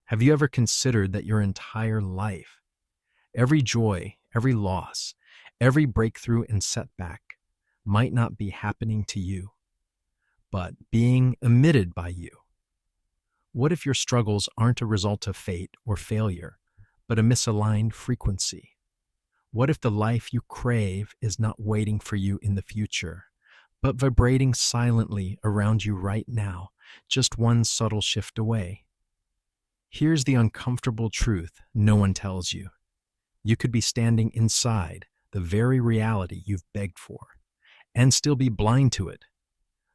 Have you ever considered that your entire life, every joy, every loss, every breakthrough and setback might not be happening to you, but being emitted by you? What if your struggles aren't a result of fate or failure, but a misaligned frequency? What if the life you crave is not waiting for you in the future, but vibrating silently around you right now, just one subtle shift away? Here's the uncomfortable truth no one tells you. You could be standing inside the very reality you've begged for, and still be blind to it,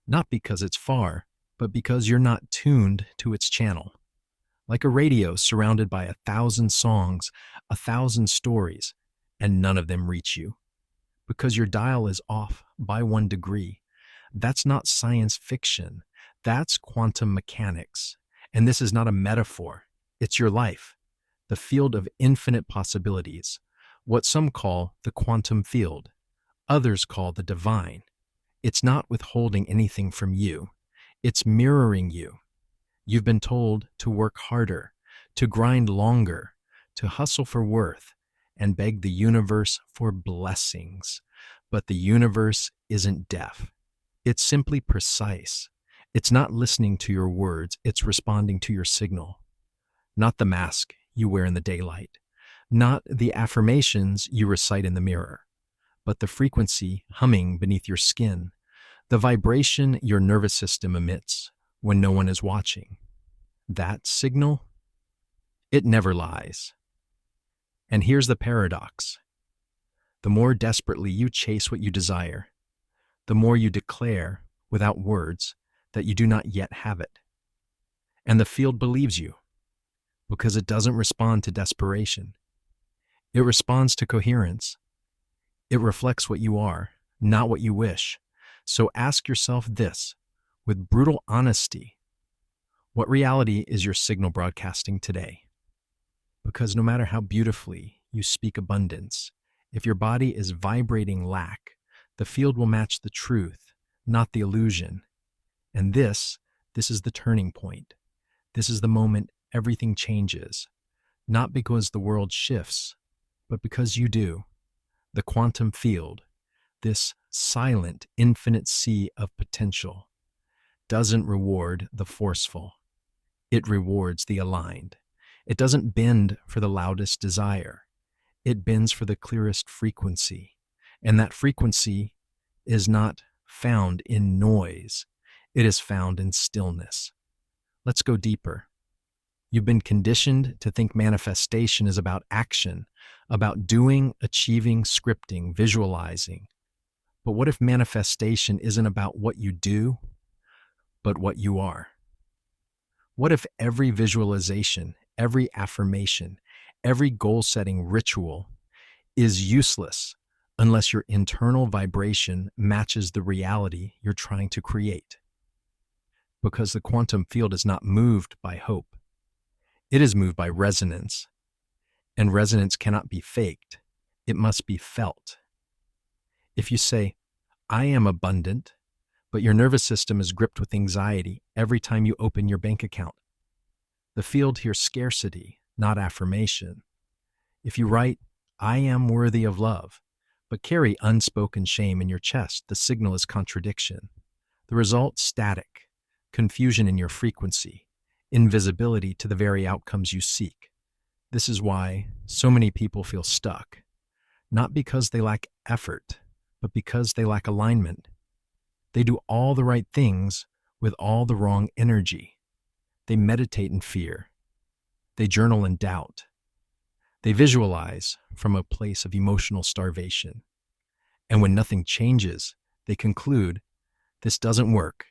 not because it's far, but because you're not tuned to its channel. Like a radio surrounded by 1,000 songs, 1,000 stories, and none of them reach you. Because your dial is off by 1 degree. That's not science fiction. That's quantum mechanics. And this is not a metaphor. It's your life, the field of infinite possibilities, what some call the quantum field, others call the divine. It's not withholding anything from you. It's mirroring you. You've been told to work harder, to grind longer, to hustle for worth, and beg the universe for blessings. But the universe isn't deaf. It's simply precise. It's not listening to your words, it's responding to your signal. Not the mask you wear in the daylight, not the affirmations you recite in the mirror, but the frequency humming beneath your skin, the vibration your nervous system emits when no one is watching. That signal, it never lies. And here's the paradox. The more desperately you chase what you desire, the more you declare, without words, that you do not yet have it. And the field believes you, because it doesn't respond to desperation. It responds to coherence. It reflects what you are, not what you wish. So ask yourself this, with brutal honesty: what reality is your signal broadcasting today? Because no matter how beautifully you speak abundance, if your body is vibrating lack, the field will match the truth, not the illusion. And this is the turning point. This is the moment everything changes, not because the world shifts, but because you do. The quantum field, this silent, infinite sea of potential, doesn't reward the forceful. It rewards the aligned. It doesn't bend for the loudest desire. It bends for the clearest frequency. And that frequency is not found in noise. It is found in stillness. Let's go deeper. You've been conditioned to think manifestation is about action, about doing, achieving, scripting, visualizing. But what if manifestation isn't about what you do, but what you are? What if every visualization, every affirmation, every goal-setting ritual is useless unless your internal vibration matches the reality you're trying to create? Because the quantum field is not moved by hope. It is moved by resonance, and resonance cannot be faked. It must be felt. If you say, "I am abundant," but your nervous system is gripped with anxiety every time you open your bank account, the field hears scarcity, not affirmation. If you write, "I am worthy of love," but carry unspoken shame in your chest, the signal is contradiction. The result, static, confusion in your frequency, invisibility to the very outcomes you seek. This is why so many people feel stuck, not because they lack effort, but because they lack alignment. They do all the right things with all the wrong energy. They meditate in fear. They journal in doubt. They visualize from a place of emotional starvation. And when nothing changes, they conclude, "This doesn't work."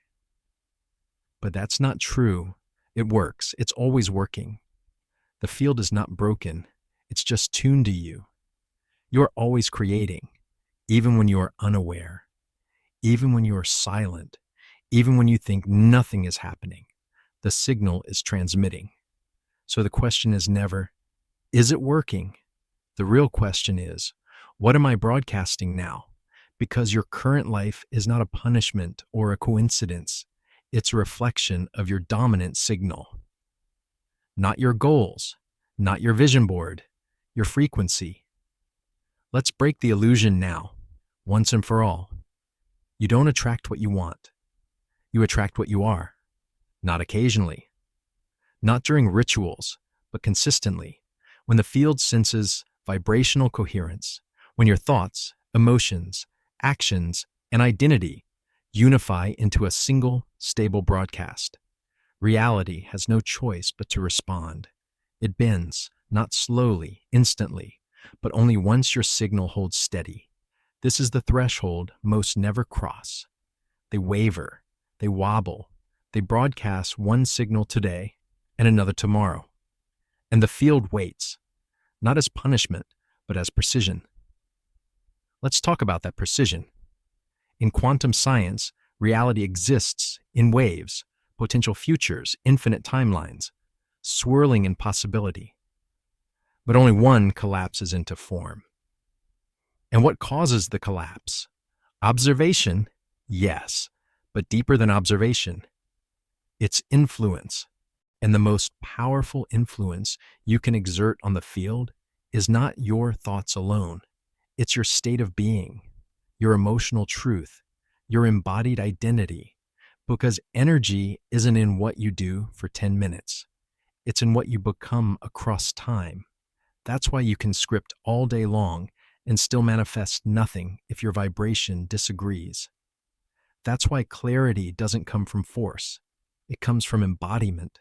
But that's not true. It works. It's always working. The field is not broken. It's just tuned to you. You're always creating, even when you are unaware, even when you are silent, even when you think nothing is happening. The signal is transmitting. So the question is never, is it working? The real question is, what am I broadcasting now? Because your current life is not a punishment or a coincidence. It's a reflection of your dominant signal. not your goals, not your vision board, your frequency. Let's break the illusion now, once and for all. You don't attract what you want. You attract what you are, not occasionally, not during rituals, but consistently, when the field senses vibrational coherence, when your thoughts, emotions, actions, and identity unify into a single, stable broadcast. Reality has no choice but to respond. It bends, not slowly, instantly, but only once your signal holds steady. This is the threshold most never cross. They waver, they wobble, they broadcast one signal today and another tomorrow. And the field waits, not as punishment, but as precision. Let's talk about that precision. In quantum science, reality exists in waves, potential futures, infinite timelines, swirling in possibility. But only one collapses into form. And what causes the collapse? Observation? Yes, but deeper than observation. It's influence. And the most powerful influence you can exert on the field is not your thoughts alone. It's your state of being, your emotional truth, your embodied identity. Because energy isn't in what you do for 10 minutes. It's in what you become across time. That's why you can script all day long and still manifest nothing if your vibration disagrees. That's why clarity doesn't come from force. It comes from embodiment.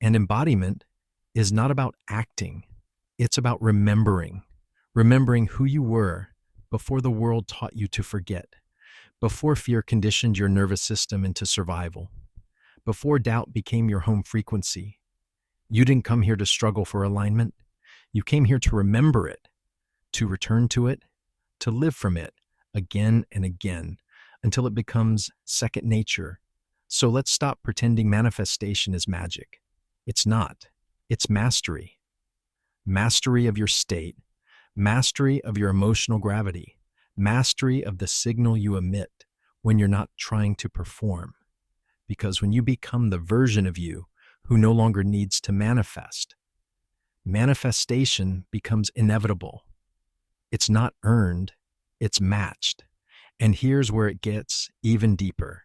And embodiment is not about acting. It's about remembering who you were before the world taught you to forget, before fear conditioned your nervous system into survival, before doubt became your home frequency. You didn't come here to struggle for alignment. You came here to remember it, to return to it, to live from it again and again until it becomes second nature. So let's stop pretending manifestation is magic. It's not. It's mastery. Mastery of your state, mastery of your emotional gravity, mastery of the signal you emit when you're not trying to perform. Because when you become the version of you who no longer needs to manifest, manifestation becomes inevitable. It's not earned, it's matched. And here's where it gets even deeper.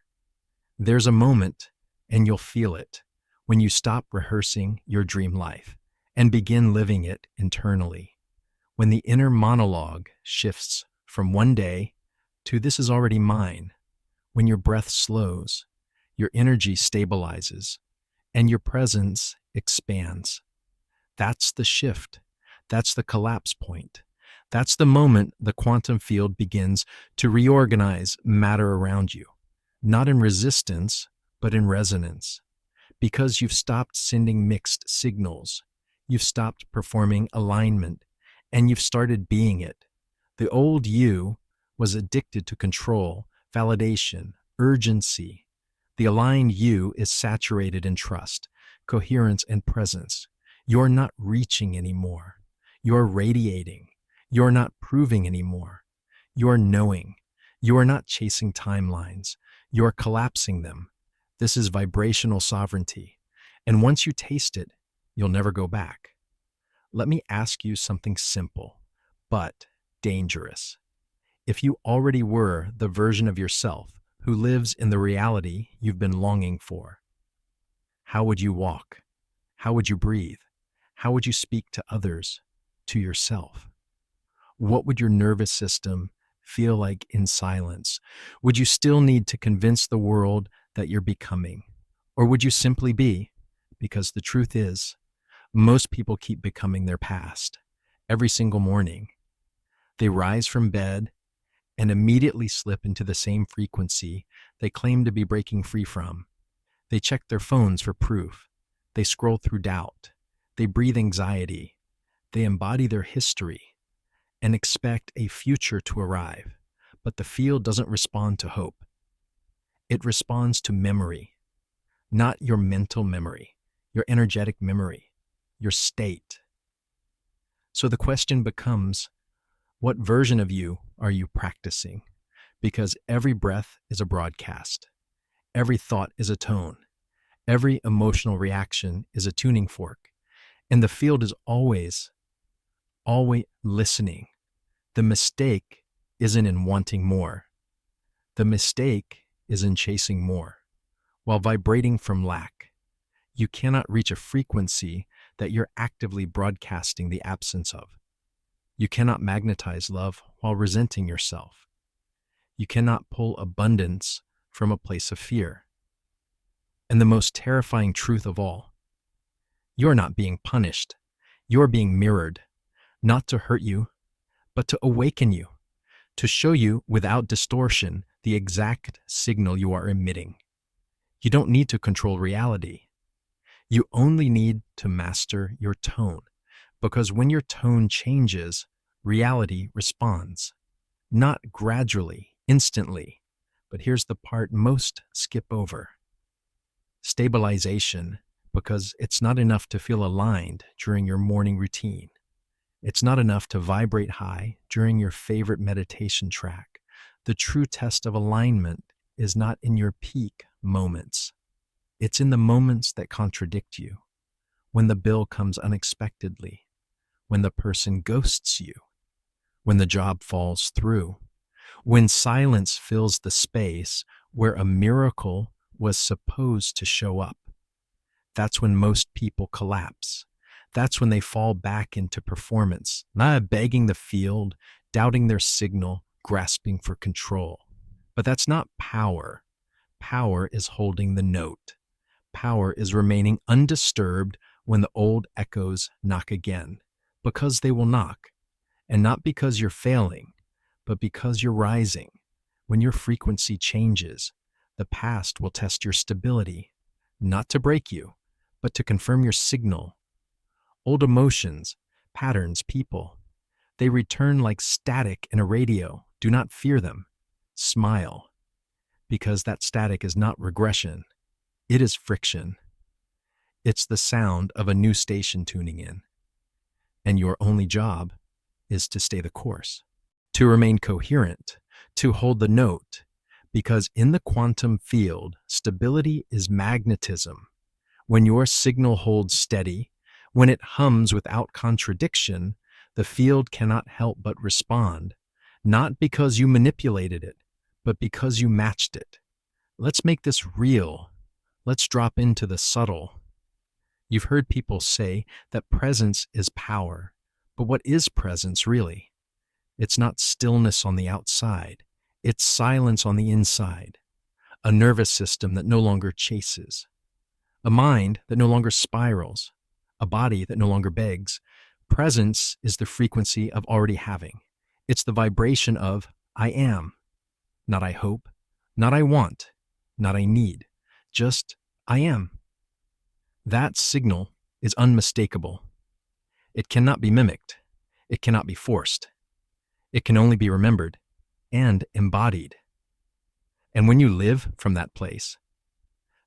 There's a moment, and you'll feel it, when you stop rehearsing your dream life and begin living it internally. When the inner monologue shifts from one day to this is already mine. When your breath slows, your energy stabilizes, and your presence expands. That's the shift. That's the collapse point. That's the moment the quantum field begins to reorganize matter around you, not in resistance, but in resonance. Because you've stopped sending mixed signals, you've stopped performing alignment, and you've started being it. The old you was addicted to control, validation, urgency. The aligned you is saturated in trust, coherence, and presence. You're not reaching anymore. You're radiating. You're not proving anymore. You're knowing. You are not chasing timelines. You're collapsing them. This is vibrational sovereignty. And once you taste it, you'll never go back. Let me ask you something simple, but dangerous. If you already were the version of yourself who lives in the reality you've been longing for, how would you walk? How would you breathe? How would you speak to others, to yourself? What would your nervous system feel like in silence? Would you still need to convince the world that you're becoming? Or would you simply be? Because the truth is, most people keep becoming their past every single morning. They rise from bed and immediately slip into the same frequency they claim to be breaking free from. They check their phones for proof. They scroll through doubt. They breathe anxiety. They embody their history and expect a future to arrive. But the field doesn't respond to hope. It responds to memory, not your mental memory, your energetic memory, your state. So the question becomes, what version of you are you practicing? Because every breath is a broadcast. Every thought is a tone. Every emotional reaction is a tuning fork. And the field is always listening. The mistake isn't in wanting more. The mistake is in chasing more. While vibrating from lack, you cannot reach a frequency that you're actively broadcasting the absence of. You cannot magnetize love while resenting yourself. You cannot pull abundance from a place of fear. And the most terrifying truth of all, you're not being punished. You're being mirrored, not to hurt you, but to awaken you, to show you without distortion the exact signal you are emitting. You don't need to control reality. You only need to master your tone, because when your tone changes, reality responds. Not gradually, instantly, but here's the part most skip over. Stabilization, because it's not enough to feel aligned during your morning routine. It's not enough to vibrate high during your favorite meditation track. The true test of alignment is not in your peak moments. It's in the moments that contradict you, when the bill comes unexpectedly, when the person ghosts you, when the job falls through, when silence fills the space where a miracle was supposed to show up. That's when most people collapse. That's when they fall back into performance, not begging the field, doubting their signal, grasping for control. But that's not power. Power is holding the note. Power is remaining undisturbed when the old echoes knock again, because they will knock, and not because you're failing, but because you're rising. When your frequency changes, the past will test your stability, not to break you, but to confirm your signal. Old emotions, patterns, people, they return like static in a radio. Do not fear them. Smile, because that static is not regression. It is friction. It's the sound of a new station tuning in. And your only job is to stay the course, to remain coherent, to hold the note, because in the quantum field, stability is magnetism. When your signal holds steady, when it hums without contradiction, the field cannot help but respond, not because you manipulated it, but because you matched it. Let's make this real. Let's drop into the subtle. You've heard people say that presence is power, but what is presence really? It's not stillness on the outside. It's silence on the inside. A nervous system that no longer chases. A mind that no longer spirals. A body that no longer begs. Presence is the frequency of already having. It's the vibration of I am. Not I hope, not I want, not I need. Just I am. That signal is unmistakable. It cannot be mimicked. It cannot be forced. It can only be remembered and embodied. And when you live from that place,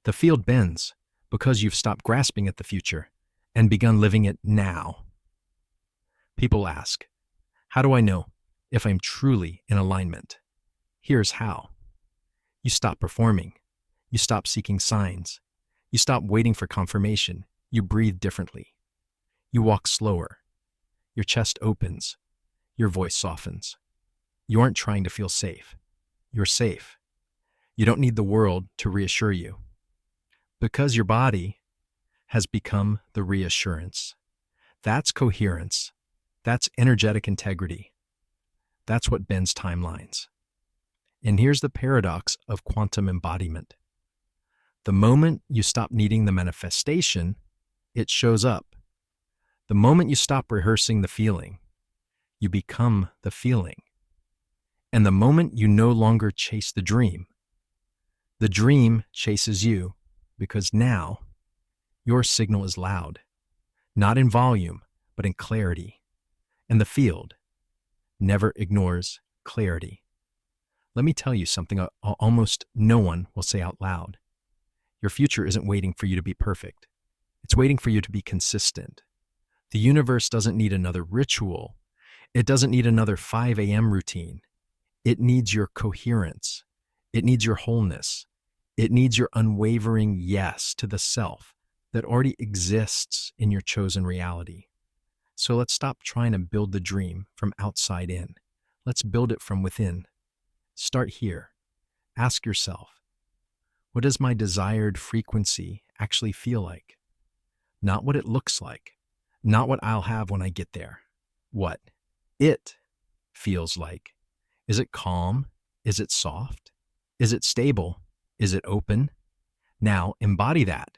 the field bends because you've stopped grasping at the future and begun living it now. People ask, how do I know if I'm truly in alignment? Here's how. You stop performing. You stop seeking signs. You stop waiting for confirmation. You breathe differently. You walk slower. Your chest opens. Your voice softens. You aren't trying to feel safe. You're safe. You don't need the world to reassure you. Because your body has become the reassurance. That's coherence. That's energetic integrity. That's what bends timelines. And here's the paradox of quantum embodiment. The moment you stop needing the manifestation, it shows up. The moment you stop rehearsing the feeling, you become the feeling. And the moment you no longer chase the dream chases you, because now your signal is loud, not in volume, but in clarity. And the field never ignores clarity. Let me tell you something almost no one will say out loud. Your future isn't waiting for you to be perfect. It's waiting for you to be consistent. The universe doesn't need another ritual. It doesn't need another 5 a.m. routine. It needs your coherence. It needs your wholeness. It needs your unwavering yes to the self that already exists in your chosen reality. So let's stop trying to build the dream from outside in. Let's build it from within. Start here. Ask yourself, what does my desired frequency actually feel like? Not what it looks like, not what I'll have when I get there. What it feels like. Is it calm? Is it soft? Is it stable? Is it open? Now embody that.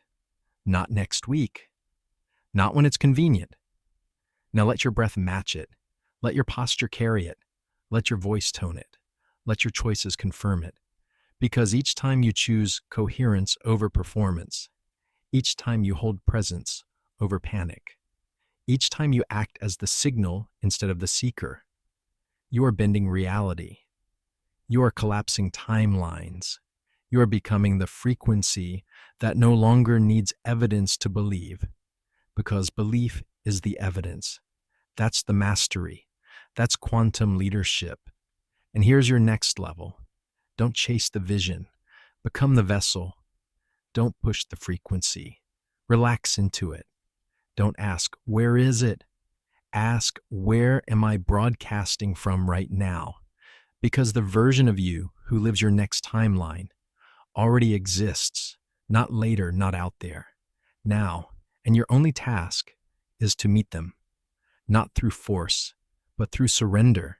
Not next week. Not when it's convenient. Now let your breath match it. Let your posture carry it. Let your voice tone it. Let your choices confirm it. Because each time you choose coherence over performance, each time you hold presence over panic, each time you act as the signal instead of the seeker, you are bending reality. You are collapsing timelines. You are becoming the frequency that no longer needs evidence to believe, because belief is the evidence. That's the mastery. That's quantum leadership. And here's your next level. Don't chase the vision. Become the vessel. Don't push the frequency. Relax into it. Don't ask, where is it? Ask, where am I broadcasting from right now? Because the version of you who lives your next timeline already exists, not later, not out there, now. And your only task is to meet them, not through force, but through surrender,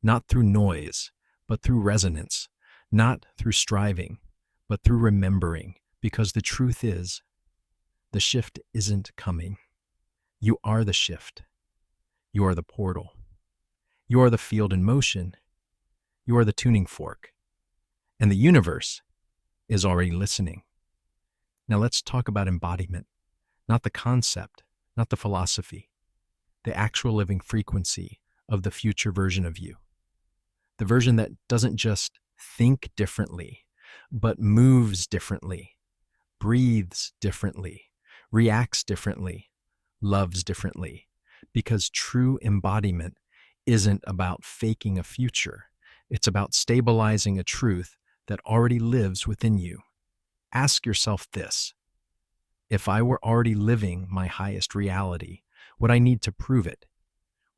not through noise, but through resonance, not through striving, but through remembering, because the truth is, the shift isn't coming. You are the shift. You are the portal. You are the field in motion. You are the tuning fork. And the universe is already listening. Now let's talk about embodiment, not the concept, not the philosophy, the actual living frequency of the future version of you. The version that doesn't just think differently, but moves differently, breathes differently, reacts differently, loves differently. Because true embodiment isn't about faking a future. It's about stabilizing a truth that already lives within you. Ask yourself this: if I were already living my highest reality, would I need to prove it?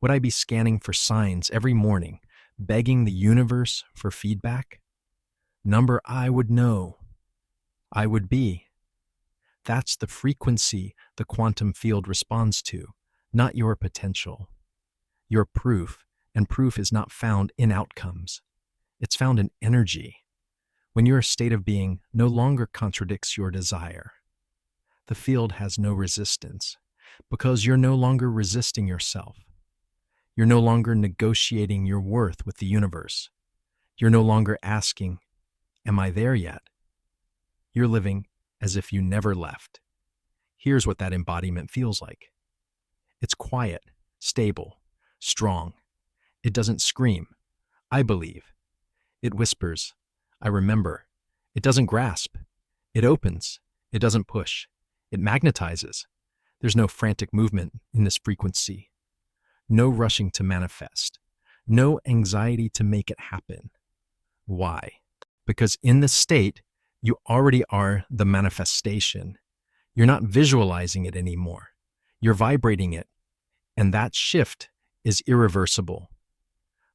Would I be scanning for signs every morning, begging the universe for feedback? Number I would know. I would be. That's the frequency the quantum field responds to, not your potential. Your proof, and proof is not found in outcomes. It's found in energy. When your state of being no longer contradicts your desire, the field has no resistance, because you're no longer resisting yourself. You're no longer negotiating your worth with the universe. You're no longer asking, am I there yet? You're living as if you never left. Here's what that embodiment feels like. It's quiet, stable, strong. It doesn't scream, I believe. It whispers, I remember. It doesn't grasp. It opens. It doesn't push. It magnetizes. There's no frantic movement in this frequency. No rushing to manifest. No anxiety to make it happen. Why? Because in this state, you already are the manifestation. You're not visualizing it anymore. You're vibrating it. And that shift is irreversible.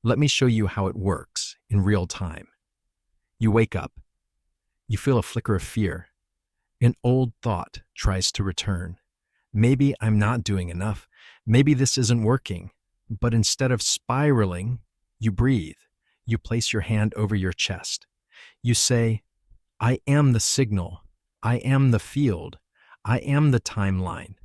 Let me show you how it works in real time. You wake up. You feel a flicker of fear. An old thought tries to return. Maybe I'm not doing enough. Maybe this isn't working. But instead of spiraling, you breathe. You place your hand over your chest. You say, I am the signal. I am the field. I am the timeline.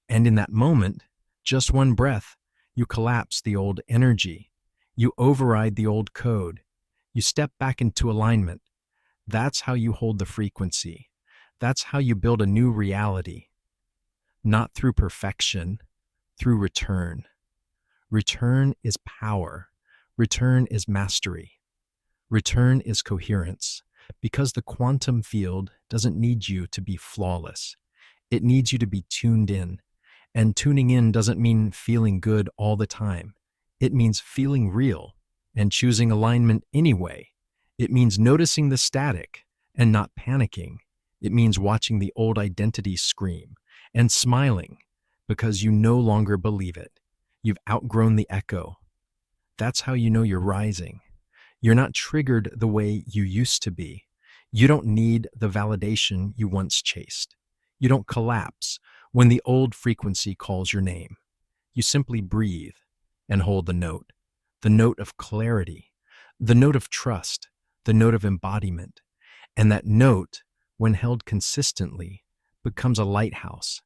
And in that moment, just one breath, you collapse the old energy. You override the old code. You step back into alignment. That's how you hold the frequency. That's how you build a new reality. Not through perfection, through return. Return is power. Return is mastery. Return is coherence. Because the quantum field doesn't need you to be flawless. It needs you to be tuned in. And tuning in doesn't mean feeling good all the time. It means feeling real and choosing alignment anyway. It means noticing the static and not panicking. It means watching the old identity scream and smiling because you no longer believe it. You've outgrown the echo. That's how you know you're rising. You're not triggered the way you used to be. You don't need the validation you once chased. You don't collapse when the old frequency calls your name. You simply breathe and hold the note of clarity, the note of trust, the note of embodiment. And that note, when held consistently, becomes a lighthouse.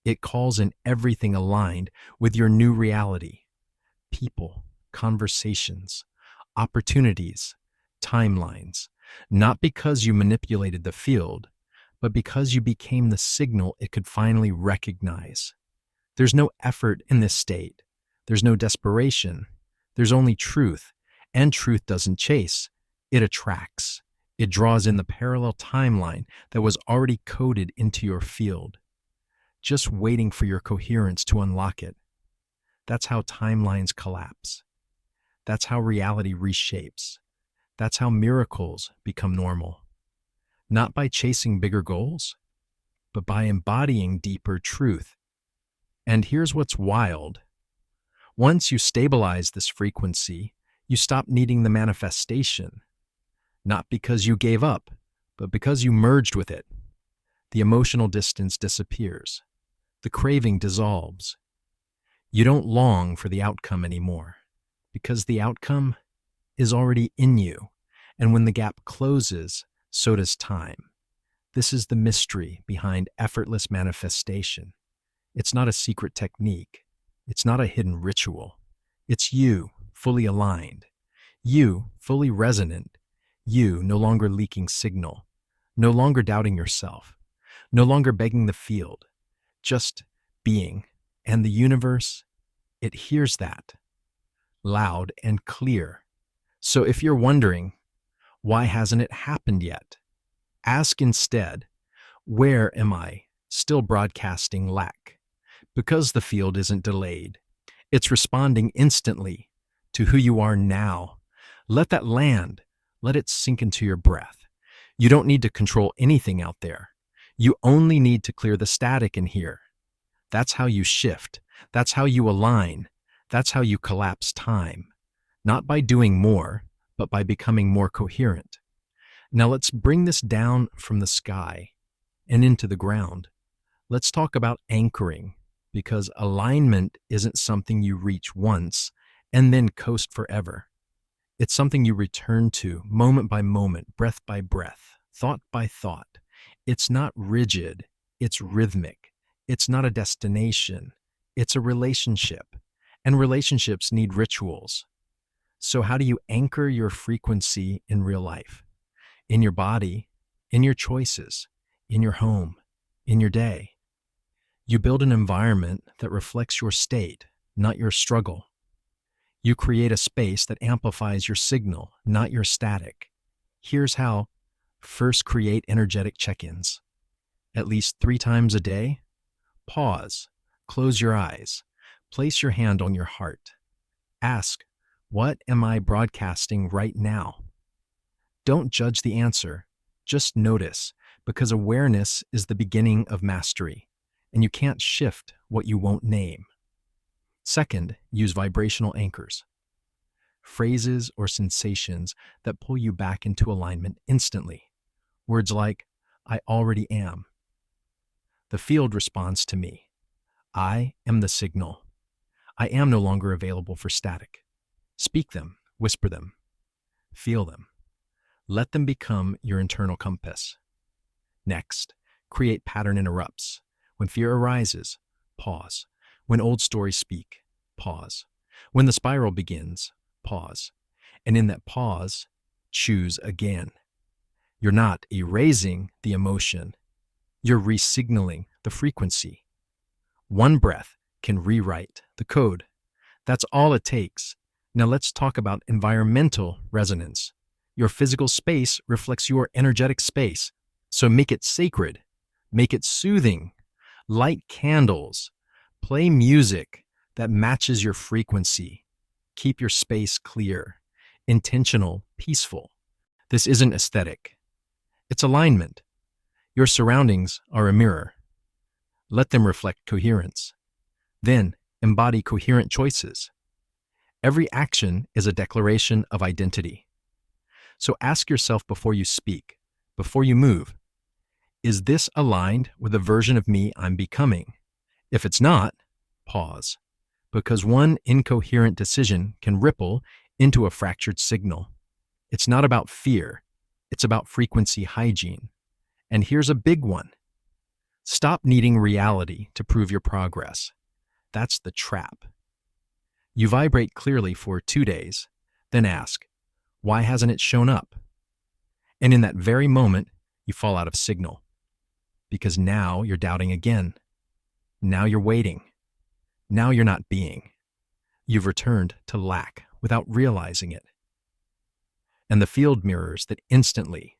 It calls in everything aligned with your new reality: people, conversations, opportunities, timelines, not because you manipulated the field, but because you became the signal it could finally recognize. There's no effort in this state. There's no desperation. There's only truth, and truth doesn't chase. It attracts. It draws in the parallel timeline that was already coded into your field, just waiting for your coherence to unlock it. That's how timelines collapse. That's how reality reshapes. That's how miracles become normal. Not by chasing bigger goals, but by embodying deeper truth. And here's what's wild. Once you stabilize this frequency, you stop needing the manifestation. Not because you gave up, but because you merged with it. The emotional distance disappears. The craving dissolves. You don't long for the outcome anymore, because the outcome is already in you. And when the gap closes, so does time. This is the mystery behind effortless manifestation. It's not a secret technique. It's not a hidden ritual. It's you, fully aligned. You, fully resonant. You, no longer leaking signal. No longer doubting yourself. No longer begging the field. Just being. And the universe, it hears that. Loud and clear. So if you're wondering, why hasn't it happened yet? Ask instead, where am I still broadcasting lack? Because the field isn't delayed. It's responding instantly to who you are now. Let that land. Let it sink into your breath. You don't need to control anything out there. You only need to clear the static in here. That's how you shift. That's how you align. That's how you collapse time. Not by doing more, but by becoming more coherent. Now let's bring this down from the sky and into the ground. Let's talk about anchoring, because alignment isn't something you reach once and then coast forever. It's something you return to moment by moment, breath by breath, thought by thought. It's not rigid, it's rhythmic. It's not a destination, it's a relationship. And relationships need rituals. So how do you anchor your frequency in real life? In your body, in your choices, in your home, in your day. You build an environment that reflects your state, not your struggle. You create a space that amplifies your signal, not your static. Here's how. First, create energetic check-ins. At least 3 times a day, pause, close your eyes, place your hand on your heart. Ask, what am I broadcasting right now? Don't judge the answer, just notice, because awareness is the beginning of mastery, and you can't shift what you won't name. Second, use vibrational anchors. Phrases or sensations that pull you back into alignment instantly. Words like, I already am. The field responds to me. I am the signal. I am no longer available for static. Speak them, whisper them, feel them. Let them become your internal compass. Next, create pattern interrupts. When fear arises, pause. When old stories speak, pause. When the spiral begins, pause. And in that pause, choose again. You're not erasing the emotion. You're resignaling the frequency. One breath can rewrite the code. That's all it takes. Now let's talk about environmental resonance. Your physical space reflects your energetic space. So make it sacred. Make it soothing. Light candles. Play music that matches your frequency. Keep your space clear, intentional, peaceful. This isn't aesthetic. It's alignment. Your surroundings are a mirror. Let them reflect coherence. Then embody coherent choices. Every action is a declaration of identity. So ask yourself before you speak, before you move, is this aligned with the version of me I'm becoming? If it's not, pause, because one incoherent decision can ripple into a fractured signal. It's not about fear, it's about frequency hygiene. And here's a big one. Stop needing reality to prove your progress. That's the trap. You vibrate clearly for 2 days, then ask, why hasn't it shown up? And in that very moment, you fall out of signal. Because now you're doubting again. Now you're waiting. Now you're not being. You've returned to lack without realizing it. And the field mirrors that instantly.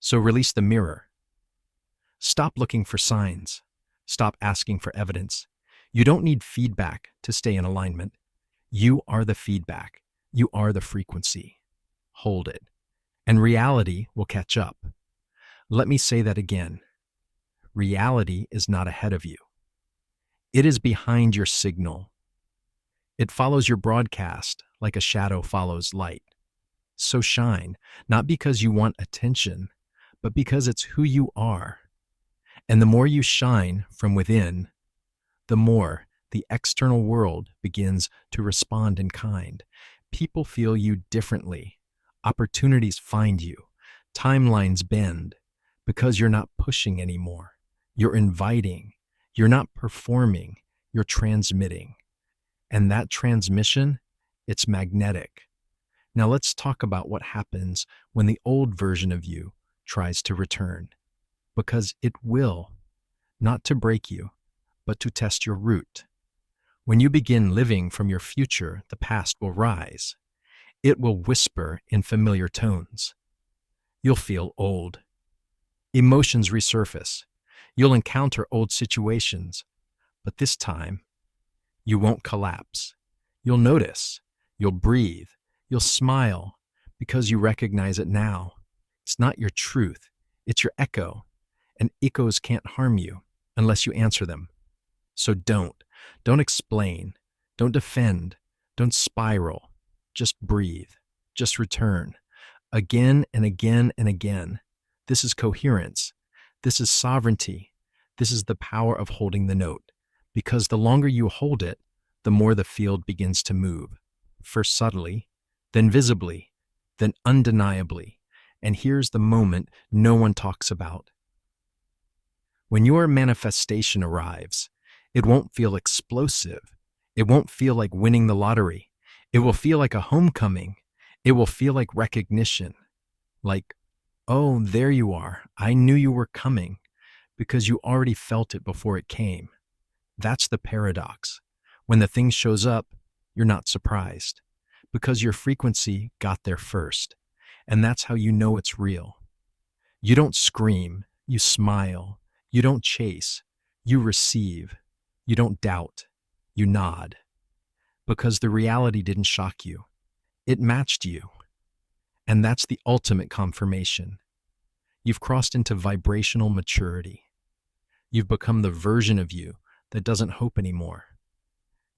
So release the mirror. Stop looking for signs. Stop asking for evidence. You don't need feedback to stay in alignment. You are the feedback. You are the frequency. Hold it, and reality will catch up. Let me say that again. Reality is not ahead of you. It is behind your signal. It follows your broadcast like a shadow follows light. So shine, not because you want attention, but because it's who you are. And the more you shine from within, the more the external world begins to respond in kind. People feel you differently. Opportunities find you. Timelines bend because you're not pushing anymore. You're inviting. You're not performing. You're transmitting. And that transmission, it's magnetic. Now let's talk about what happens when the old version of you tries to return. Because it will, not to break you, but to test your root. When you begin living from your future, the past will rise. It will whisper in familiar tones. You'll feel old. Emotions resurface. You'll encounter old situations, but this time, you won't collapse. You'll notice. You'll breathe. You'll smile because you recognize it now. It's not your truth. It's your echo, and echoes can't harm you unless you answer them. So don't explain, don't defend, don't spiral. Just breathe, just return. Again and again and again. This is coherence. This is sovereignty. This is the power of holding the note. Because the longer you hold it, the more the field begins to move. First subtly, then visibly, then undeniably. And here's the moment no one talks about. When your manifestation arrives, it won't feel explosive. It won't feel like winning the lottery. It will feel like a homecoming. It will feel like recognition. Like, oh, there you are. I knew you were coming because you already felt it before it came. That's the paradox. When the thing shows up, you're not surprised because your frequency got there first. And that's how you know it's real. You don't scream. You smile. You don't chase. You receive. You don't doubt. You nod. Because the reality didn't shock you. It matched you. And that's the ultimate confirmation. You've crossed into vibrational maturity. You've become the version of you that doesn't hope anymore.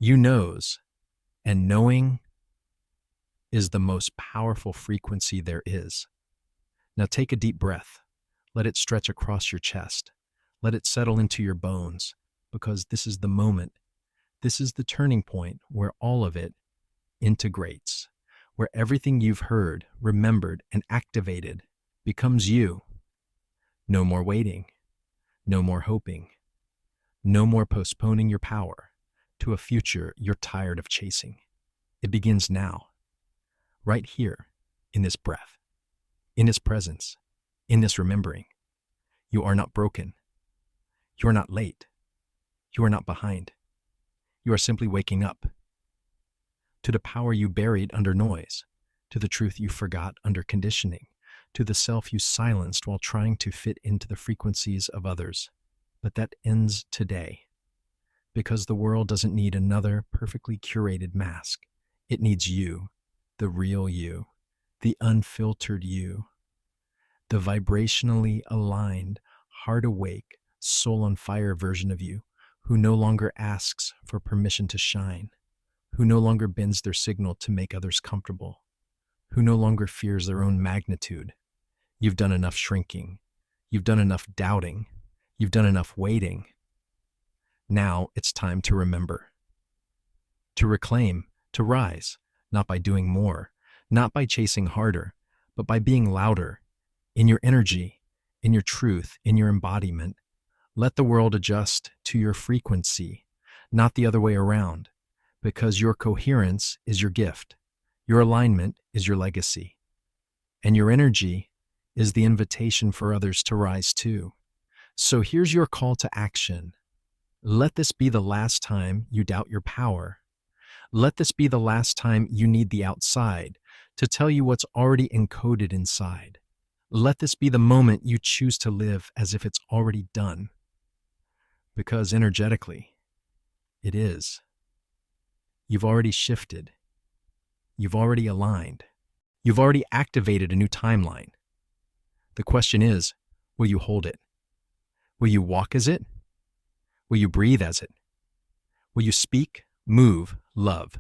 You knows, and knowing is the most powerful frequency there is. Now take a deep breath. Let it stretch across your chest. Let it settle into your bones, because this is the moment. This is the turning point where all of it integrates, where everything you've heard, remembered, and activated becomes you. No more waiting. No more hoping. No more postponing your power to a future you're tired of chasing. It begins now, right here, in this breath, in this presence, in this remembering. You are not broken. You are not late. You are not behind. You are simply waking up to the power you buried under noise, to the truth you forgot under conditioning, to the self you silenced while trying to fit into the frequencies of others. But that ends today, because the world doesn't need another perfectly curated mask. It needs you, the real you, the unfiltered you. the vibrationally aligned, heart awake, soul on fire version of you who no longer asks for permission to shine, who no longer bends their signal to make others comfortable, who no longer fears their own magnitude. You've done enough shrinking. You've done enough doubting. You've done enough waiting. Now it's time to remember, to reclaim, to rise, not by doing more, not by chasing harder, but by being louder, in your energy, in your truth, in your embodiment. Let the world adjust to your frequency, not the other way around, because your coherence is your gift, your alignment is your legacy, and your energy is the invitation for others to rise too. So here's your call to action. Let this be the last time you doubt your power. Let this be the last time you need the outside to tell you what's already encoded inside. Let this be the moment you choose to live as if it's already done. Because energetically, it is. You've already shifted. You've already aligned. You've already activated a new timeline. The question is, will you hold it? Will you walk as it? Will you breathe as it? Will you speak, move, love?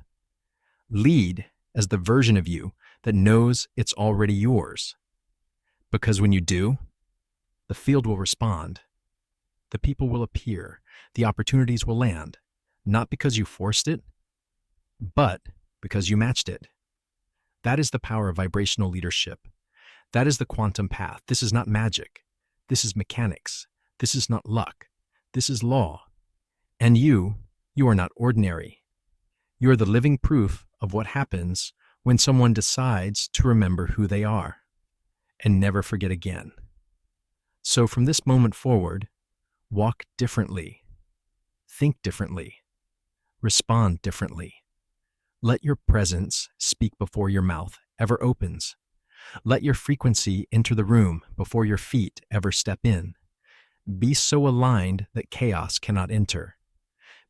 Lead as the version of you that knows it's already yours. Because when you do, the field will respond. The people will appear. The opportunities will land. Not because you forced it, but because you matched it. That is the power of vibrational leadership. That is the quantum path. This is not magic. This is mechanics. This is not luck. This is law. And you are not ordinary. You are the living proof of what happens when someone decides to remember who they are and never forget again. So from this moment forward, walk differently, think differently, respond differently. Let your presence speak before your mouth ever opens. Let your frequency enter the room before your feet ever step in. Be so aligned that chaos cannot enter.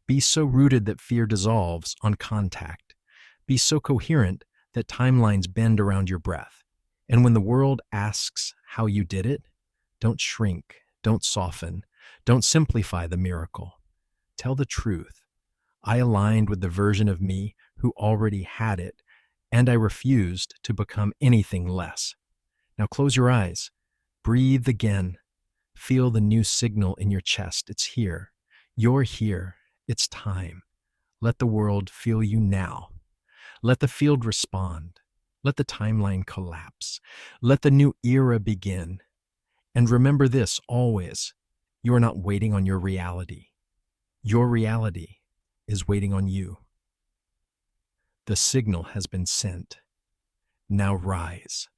Be so rooted that fear dissolves on contact. Be so coherent that timelines bend around your breath. And when the world asks how you did it, don't shrink, don't soften, don't simplify the miracle. Tell the truth. I aligned with the version of me who already had it, and I refused to become anything less. Now close your eyes. Breathe again. Feel the new signal in your chest. It's here. You're here. It's time. Let the world feel you now. Let the field respond. Let the timeline collapse. Let the new era begin. And remember this always. You are not waiting on your reality. Your reality is waiting on you. The signal has been sent. Now rise.